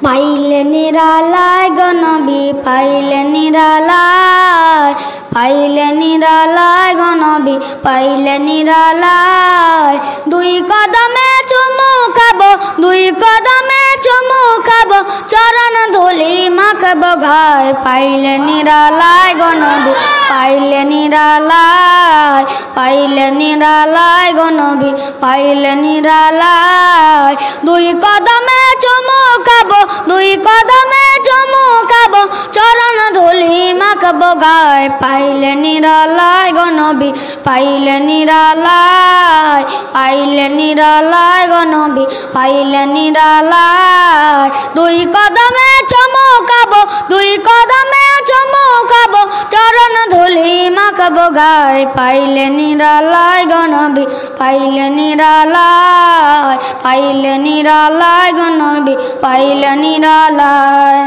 পাইলে নিরালায় গো নবী পাইলে নিরালায়, পাইলে নিরালায় গো নবী পাইলে নিরালায়। দুই কদমে চুমু খাবো, দুই কদমে চুমু খাবো, চরণ ধুলি মাখবো গায়। পাইলে নিরালায় গো নবী পাইলে নিরালায়, পাইলে নিরালায় গো নবী পাইলে নিরালায়। দুই কদমে চুমু খাবো, দুই কদমে চুমু খাবো, চরণ ধুলি মাখবো গায়। পাইলে নিরালায় গো নবী পাইলে নিরালায়, পাইলে নিরালায় গো নবী পাইলে নিরালায়। দুই কদমে চুমু খাবো, দুই কদমে চুমু খাবো, চরণ ধুলি মাখবো গায়। পাইলে নিরালায় গো নবী পাইলে নিরালায়, পাইলে নিরালায় গো নবী পাইলে নিরালায়।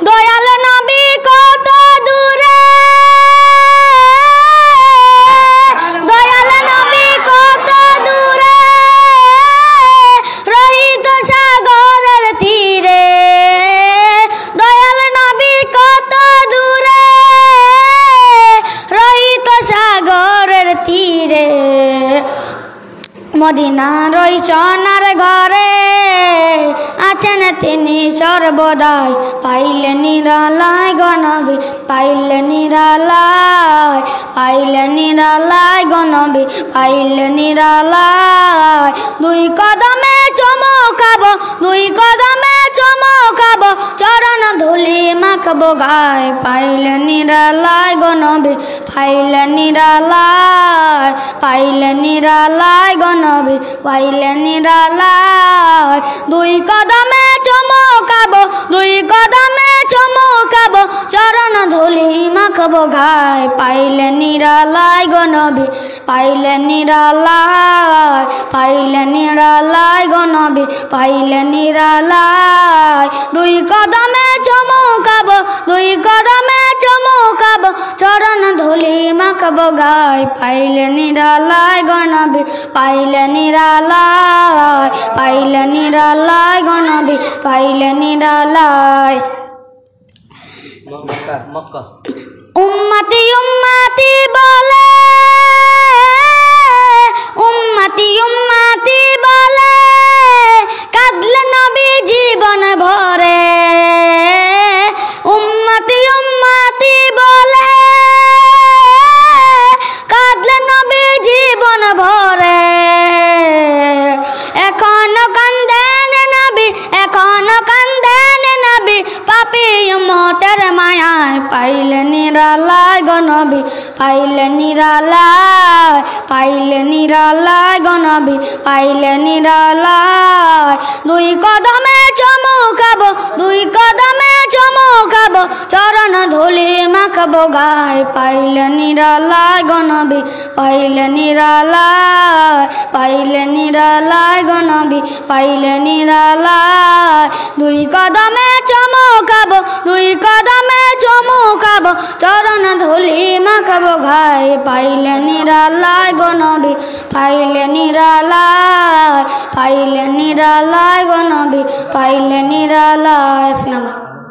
দয়াল নবী কত দূরে, দয়াল নবী কত দূরে, রহিত সাগরের তীরে। দয়াল নবী কত দূরে, রহিত সাগরের তীরে। মদিনার ওই সোনার ঘরে আছেন তিনি সর্বদাই। পাইলে নিরালায় গো নবী পাইলে নিরালায়, পাইলে নিরালায় গো নবী পাইলে নিরালায়। দুই কদমে চুমু খাবো, দুই কদমে চুমু খাবো, চরণ ধুলি মাখবো গায়। পাইলে নিরালায় গো নবী পাইলে নিরালায়, পাইলে নিরালায় গো নবী পাইলে নিরালায়। দুই কদমে চুমু খাবো, দুই কদমে চুমু খাবো, চরণ ধুলি মাখবো গায়। পাইলে নিরালায় গো নবী পাইলে নিরালায়, পাইলে নিরালায় গো নবী পাইলে নিরালায়। দুই কদমে চুমু খাবো, দুই কদমে চুমু খাবো, চরণ ধুলি মাখবো গায়। পাইলে নিরালায় গো নবী পাইলে নিরালায়, পাইলে নিরালায় গো নবী পাইলে নিরালায়। উম্মতি উম্মতি বলে, উম্মতি উম্মতি বলে, কাঁদলে নবী জীবন ভরে। উম্মতি উম্মতি বলে, কাঁদলে নবী জীবন ভরে। এখনো কান্দেন নবী, এখনো কান্দেন নবী, পাপী উম্মতের মায়ায়। পাইলে নিরালায় গো নবী পাইলে নিরালায়, পাইলে নিরালায় গো নবী পাইলে নিরালায়। দুই কদমে চুমু খাবো, দুই কদমে চুমু খাবো, চরণ ধুলি মাখবো গায়। পাইলে নিরালায় গো নবী পাইলে নিরালায়, পাইলে নিরালায় গো নবী পাইলে নিরালায়। দুই কদমে চুমু খাবো, দুই কদমে চুমু খাবো, চরণ ধুলি মাখবো গায়। পাইলে নিরালায় গো নবী পাইলে নিরালায়, পাইলে নিরালায় গো নবী পাইলে নিরালায়। আসসালামু আলাইকুম।